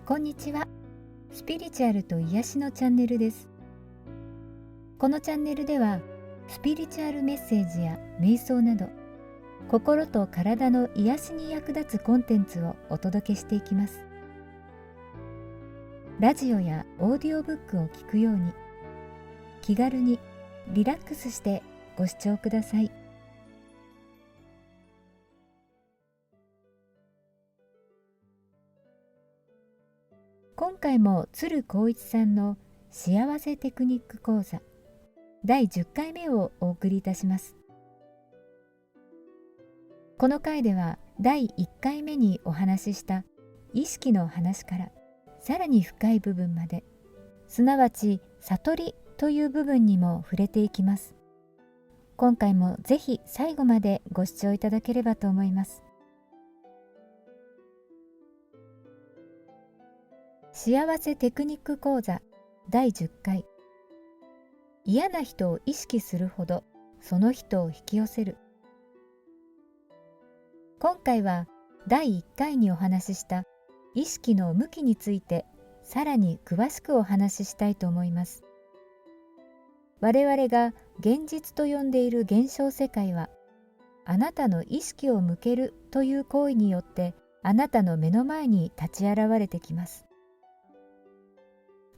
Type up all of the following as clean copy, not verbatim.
こんにちは。スピリチュアルと癒しのチャンネルです。このチャンネルではスピリチュアルメッセージや瞑想など心と体の癒しに役立つコンテンツをお届けしていきます。ラジオやオーディオブックを聞くように気軽にリラックスしてご視聴ください。今回も鶴光一さんの幸せテクニック講座第10回目をお送りいたします。この回では第1回目にお話しした意識の話からさらに深い部分まで、すなわち悟りという部分にも触れていきます。今回もぜひ最後までご視聴いただければと思います。幸せテクニック講座第10回、嫌な人を意識するほどその人を引き寄せる。今回は第1回にお話しした意識の向きについてさらに詳しくお話ししたいと思います。我々が現実と呼んでいる現象世界は、あなたの意識を向けるという行為によってあなたの目の前に立ち現れてきます。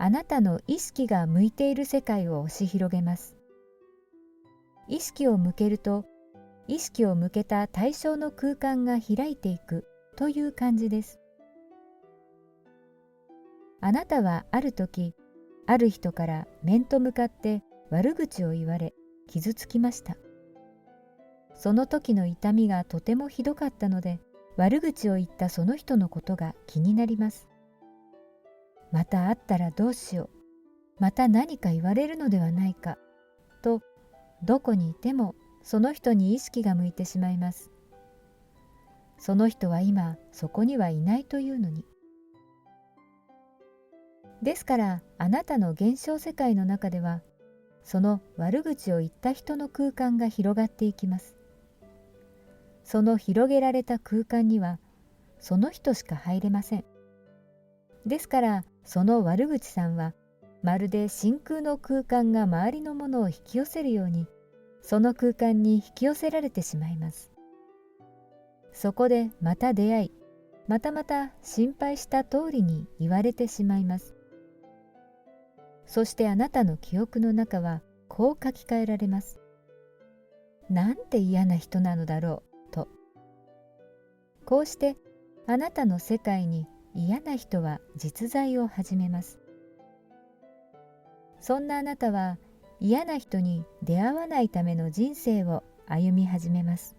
あなたの意識が向いている世界を押し広げます。意識を向けると、意識を向けた対象の空間が開いていくという感じです。あなたはある時、ある人から面と向かって悪口を言われ、傷つきました。その時の痛みがとてもひどかったので、悪口を言ったその人のことが気になります。また会ったらどうしよう、また何か言われるのではないか、とどこにいてもその人に意識が向いてしまいます。その人は今そこにはいないというのに。ですからあなたの現象世界の中では、その悪口を言った人の空間が広がっていきます。その広げられた空間にはその人しか入れません。ですからその悪口さんはまるで真空の空間が周りのものを引き寄せるように、その空間に引き寄せられてしまいます。そこでまた出会い、またまた心配した通りに言われてしまいます。そしてあなたの記憶の中はこう書き換えられます。なんて嫌な人なのだろうと。こうしてあなたの世界に嫌な人は実在を始めます。そんなあなたは嫌な人に出会わないための人生を歩み始めます。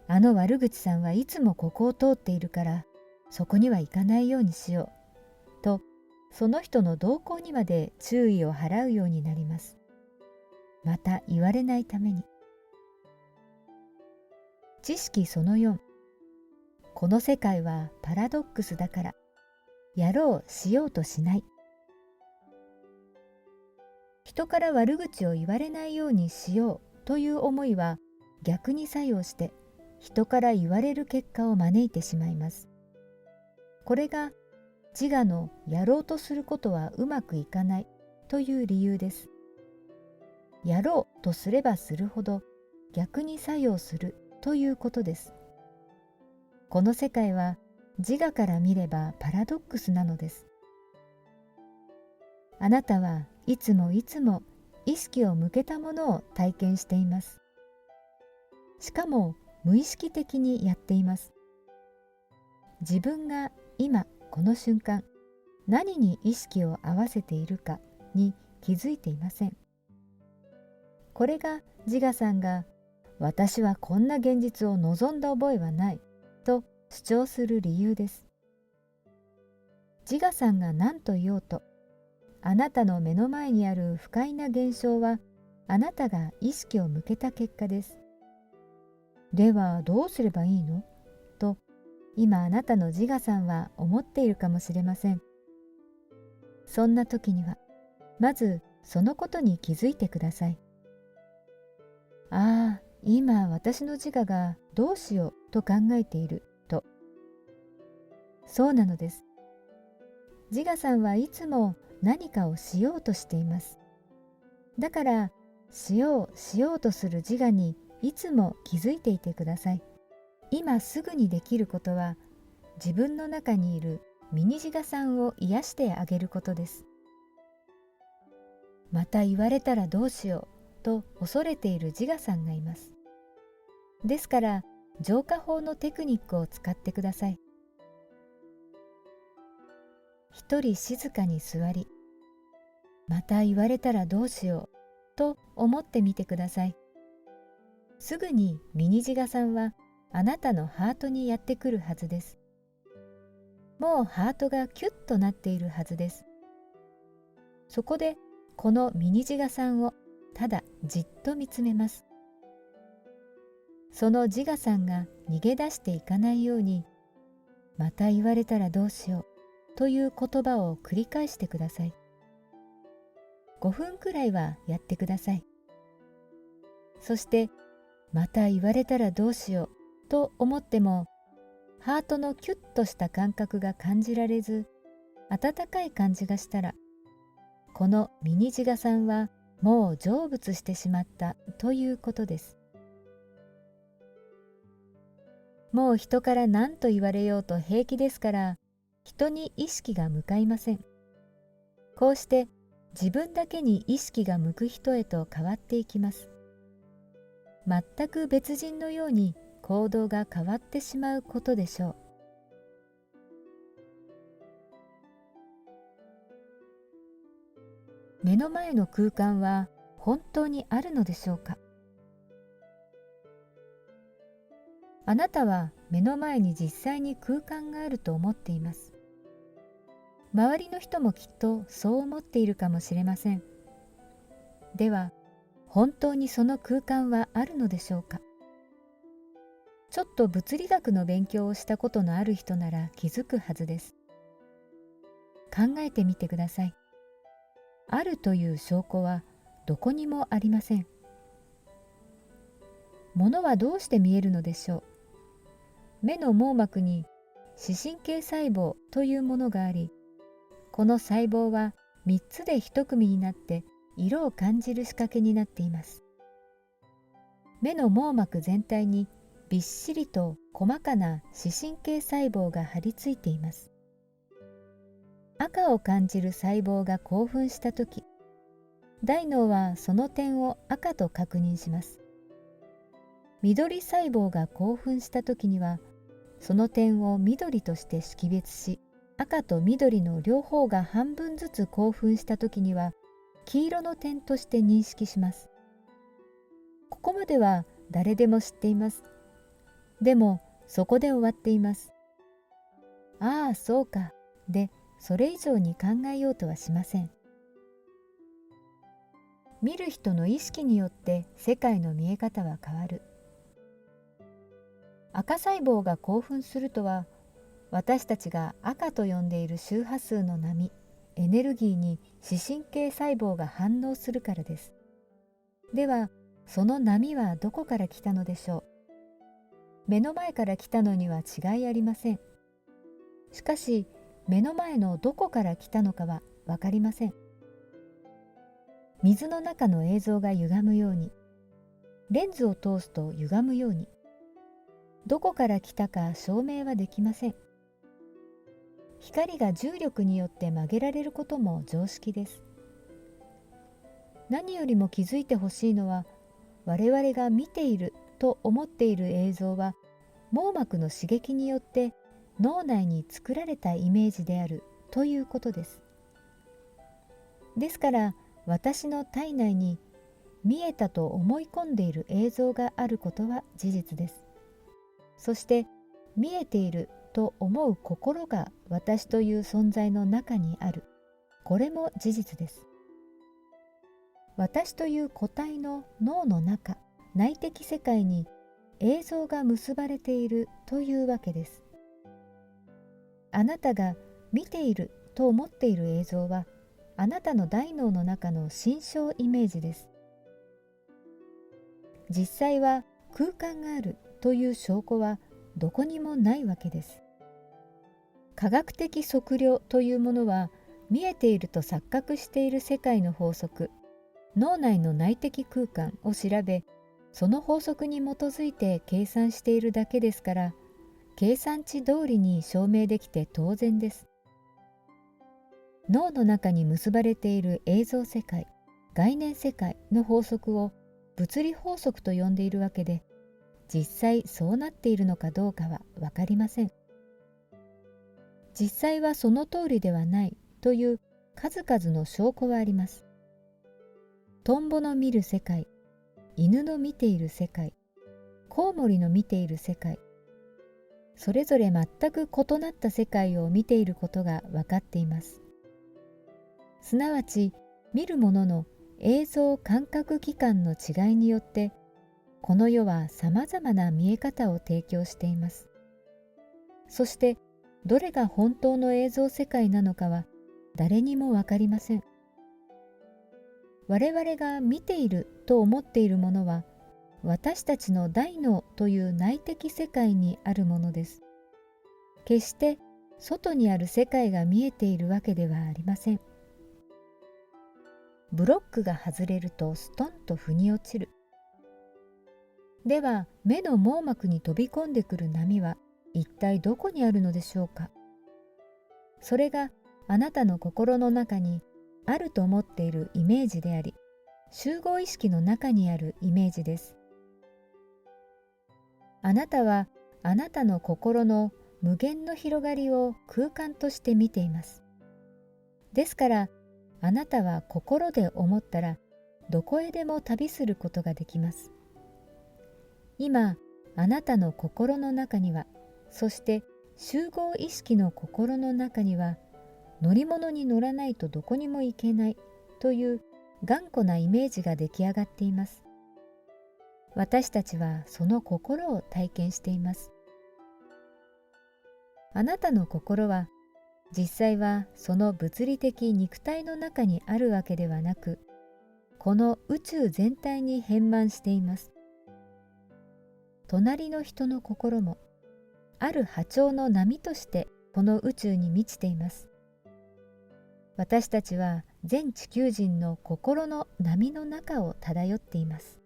あの悪口さんはいつもここを通っているからそこには行かないようにしようと、その人の動向にまで注意を払うようになります。また言われないために。知識その4、この世界はパラドックスだからやろうしようとしない。人から悪口を言われないようにしようという思いは逆に作用して人から言われる結果を招いてしまいます。これが自我のやろうとすることはうまくいかないという理由です。やろうとすればするほど逆に作用するということです。この世界は自我から見ればパラドックスなのです。あなたはいつもいつも意識を向けたものを体験しています。しかも無意識的にやっています。自分が今この瞬間何に意識を合わせているかに気づいていません。これが自我さんが私はこんな現実を望んだ覚えはないと主張する理由です。自我さんが何と言おうと、あなたの目の前にある不快な現象はあなたが意識を向けた結果です。ではどうすればいいのと今あなたの自我さんは思っているかもしれません。そんな時にはまずそのことに気づいてください。ああ、今私の自我がどうしようと考えていると。そうなのです。自我さんはいつも何かをしようとしています。だから、しようとする自我にいつも気づいていてください。今すぐにできることは、自分の中にいるミニ自我さんを癒してあげることです。また言われたらどうしようと恐れている自我さんがいます。ですから、浄化法のテクニックを使ってください。一人静かに座り、また言われたらどうしようと思ってみてください。すぐにミニ自我さんはあなたのハートにやってくるはずです。もうハートがキュッとなっているはずです。そこでこのミニ自我さんをただじっと見つめます。その自我さんが逃げ出していかないように、また言われたらどうしようという言葉を繰り返してください。5分くらいはやってください。そしてまた言われたらどうしようと思っても、ハートのキュッとした感覚が感じられず、温かい感じがしたら、このミニ自我さんはもう成仏してしまったということです。もう人から何と言われようと平気ですから、人に意識が向かいません。こうして自分だけに意識が向く人へと変わっていきます。全く別人のように行動が変わってしまうことでしょう。目の前の空間は本当にあるのでしょうか。あなたは目の前に実際に空間があると思っています。周りの人もきっとそう思っているかもしれません。では、本当にその空間はあるのでしょうか。ちょっと物理学の勉強をしたことのある人なら気づくはずです。考えてみてください。あるという証拠はどこにもありません。物はどうして見えるのでしょう。目の網膜に視神経細胞というものがあり、この細胞は3つで一組になって色を感じる仕掛けになっています。目の網膜全体にびっしりと細かな視神経細胞が張り付いています。赤を感じる細胞が興奮したとき、大脳はその点を赤と確認します。緑細胞が興奮したときには、その点を緑として識別し、赤と緑の両方が半分ずつ興奮したときには、黄色の点として認識します。ここまでは誰でも知っています。でも、そこで終わっています。ああ、そうか。で、それ以上に考えようとはしません。見る人の意識によって世界の見え方は変わる。赤細胞が興奮するとは、私たちが赤と呼んでいる周波数の波、エネルギーに視神経細胞が反応するからです。では、その波はどこから来たのでしょう。目の前から来たのには違いありません。しかし、目の前のどこから来たのかはわかりません。水の中の映像が歪むように、レンズを通すと歪むように、どこから来たか証明はできません。光が重力によって曲げられることも常識です。何よりも気づいてほしいのは、我々が見ていると思っている映像は、網膜の刺激によって脳内に作られたイメージであるということです。ですから、私の体内に見えたと思い込んでいる映像があることは事実です。そして見えていると思う心が私という存在の中にある。これも事実です。私という個体の脳の中、内的世界に映像が結ばれているというわけです。あなたが見ていると思っている映像は、あなたの大脳の中の心象イメージです。実際は空間があるという証拠はどこにもないわけです。科学的測量というものは、見えていると錯覚している世界の法則、脳内の内的空間を調べ、その法則に基づいて計算しているだけですから、計算値通りに証明できて当然です。脳の中に結ばれている映像世界、概念世界の法則を物理法則と呼んでいるわけで、実際そうなっているのかどうかは分かりません。実際はその通りではないという数々の証拠はあります。トンボの見る世界、犬の見ている世界、コウモリの見ている世界、それぞれ全く異なった世界を見ていることが分かっています。すなわち、見るものの映像感覚器官の違いによって、この世はさまざまな見え方を提供しています。そして、どれが本当の映像世界なのかは誰にもわかりません。我々が見ていると思っているものは、私たちの大脳という内的世界にあるものです。決して外にある世界が見えているわけではありません。ブロックが外れるとストンと腑に落ちる。では、目の網膜に飛び込んでくる波は一体どこにあるのでしょうか。それがあなたの心の中にあると思っているイメージであり、集合意識の中にあるイメージです。あなたはあなたの心の無限の広がりを空間として見ています。ですから、あなたは心で思ったらどこへでも旅することができます。今、あなたの心の中には、そして集合意識の心の中には、乗り物に乗らないとどこにも行けないという頑固なイメージが出来上がっています。私たちはその心を体験しています。あなたの心は、実際はその物理的肉体の中にあるわけではなく、この宇宙全体に遍満しています。隣の人の心も、ある波長の波としてこの宇宙に満ちています。私たちは全地球人の心の波の中を漂っています。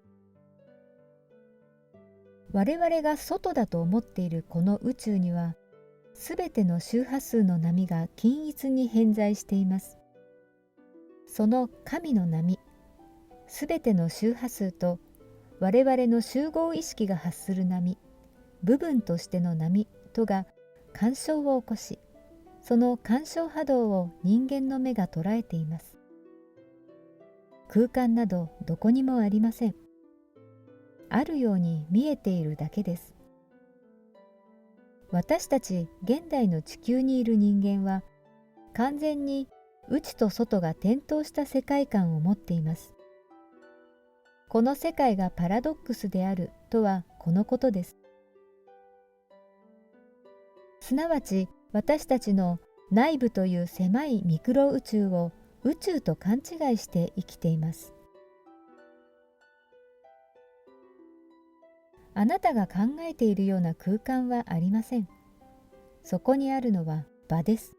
我々が外だと思っているこの宇宙には、すべての周波数の波が均一に偏在しています。その神の波、すべての周波数と我々の集合意識が発する波、部分としての波とが干渉を起こし、その干渉波動を人間の目が捉えています。空間などどこにもありません。あるように見えているだけです。私たち現代の地球にいる人間は、完全に内と外が点灯した世界観を持っています。この世界がパラドックスであるとはこのことです。すなわち、私たちの内部という狭いミクロ宇宙を宇宙と勘違いして生きています。あなたが考えているような空間はありません。そこにあるのは場です。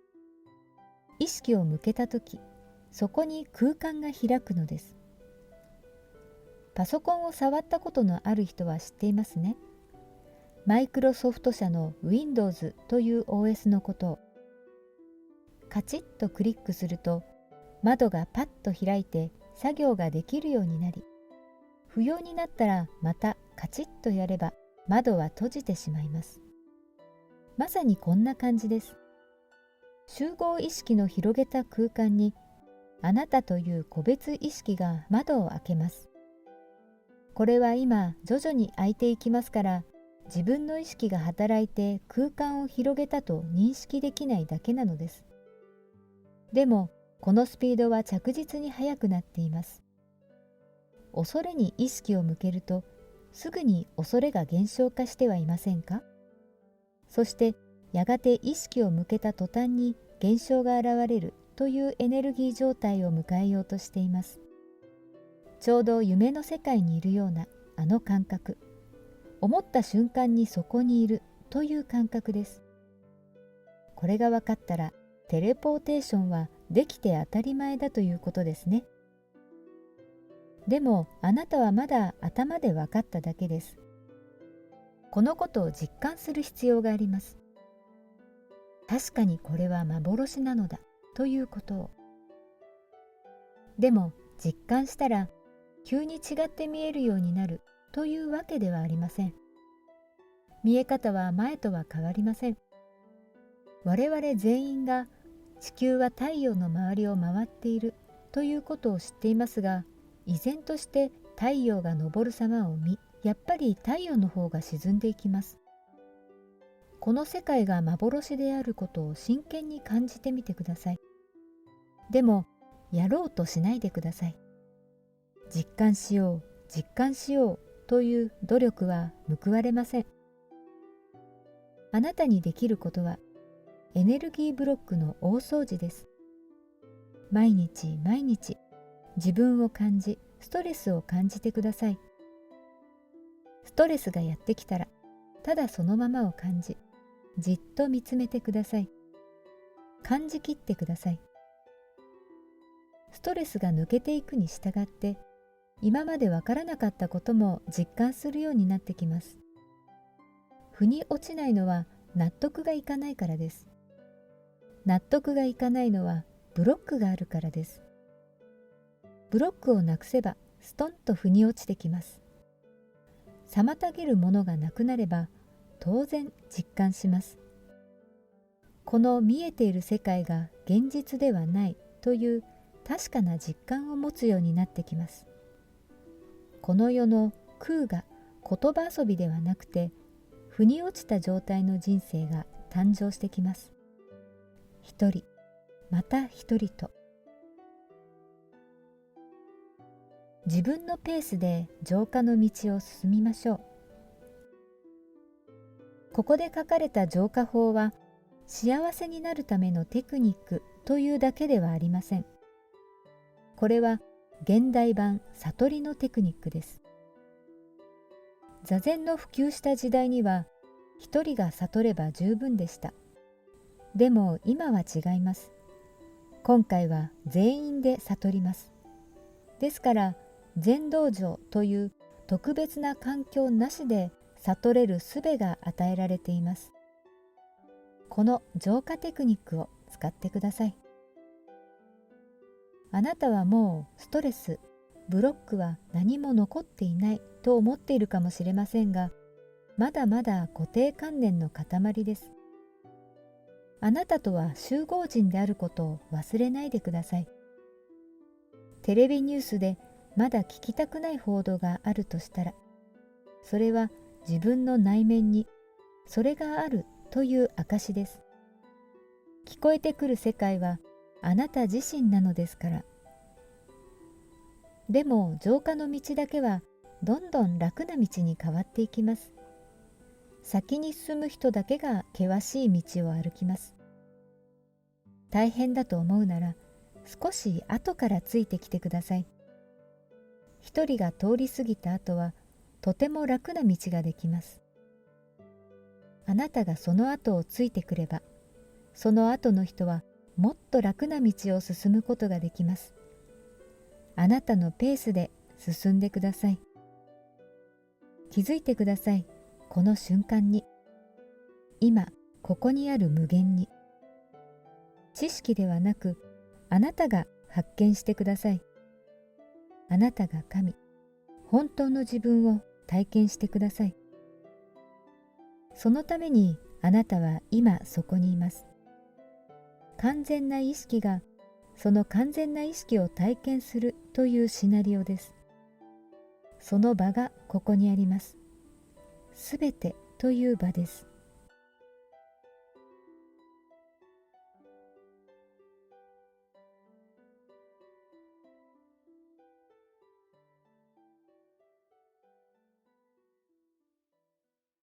意識を向けたとき、そこに空間が開くのです。パソコンを触ったことのある人は知っていますね。マイクロソフト社の Windows という OS のことを。カチッとクリックすると、窓がパッと開いて作業ができるようになり、不要になったらまたカチッとやれば窓は閉じてしまいます。まさにこんな感じです。集合意識の広げた空間に、あなたという個別意識が窓を開けます。これは今徐々に開いていきますから、自分の意識が働いて空間を広げたと認識できないだけなのです。でも、このスピードは着実に速くなっています。恐れに意識を向けると、すぐに恐れが減少化してはいませんか？そして、やがて意識を向けた途端に現象が現れるというエネルギー状態を迎えようとしています。ちょうど夢の世界にいるようなあの感覚。思った瞬間にそこにいるという感覚です。これが分かったら、テレポーテーションはできて当たり前だということですね。でもあなたはまだ頭で分かっただけです。このことを実感する必要があります。確かにこれは幻なのだということを。でも実感したら急に違って見えるようになるというわけではありません。見え方は前とは変わりません。我々全員が地球は太陽の周りを回っているということを知っていますが、依然として太陽が昇る様を見、やっぱり太陽の方が沈んでいきます。この世界が幻であることを真剣に感じてみてください。でもやろうとしないでください。実感しよう、実感しようという努力は報われません。あなたにできることはエネルギーブロックの大掃除です。毎日毎日自分を感じ、ストレスを感じてください。ストレスがやってきたら、ただそのままを感じ、じっと見つめてください。感じきってください。ストレスが抜けていくに従って、今までわからなかったことも実感するようになってきます。腑に落ちないのは納得がいかないからです。納得がいかないのはブロックがあるからです。ブロックをなくせばストンと腑に落ちてきます。妨げるものがなくなれば当然実感します。この見えている世界が現実ではないという確かな実感を持つようになってきます。この世の空が言葉遊びではなくて、腑に落ちた状態の人生が誕生してきます。一人、また一人と。自分のペースで浄化の道を進みましょう。ここで書かれた浄化法は、幸せになるためのテクニックというだけではありません。これは現代版悟りのテクニックです。座禅の普及した時代には、一人が悟れば十分でした。でも今は違います。今回は全員で悟ります。ですから禅道場という特別な環境なしで悟れる術が与えられています。この浄化テクニックを使ってください。あなたはもうストレス、ブロックは何も残っていないと思っているかもしれませんが、まだまだ固定観念の塊です。あなたとは集合人であることを忘れないでください。テレビニュースでまだ聞きたくない報道があるとしたら、それは自分の内面にそれがあるという証です。聞こえてくる世界はあなた自身なのですから。でも浄化の道だけはどんどん楽な道に変わっていきます。先に進む人だけが険しい道を歩きます。大変だと思うなら少し後からついてきてください。一人が通り過ぎた後はとても楽な道ができます。あなたがその後をついてくれば、その後の人はもっと楽な道を進むことができます。あなたのペースで進んでください。気づいてください。この瞬間に、今ここにある無限に。知識ではなく、あなたが発見してください。あなたが神、本当の自分を体験してください。そのためにあなたは今そこにいます。完全な意識がその完全な意識を体験するというシナリオです。その場がここにあります。すべてという場です。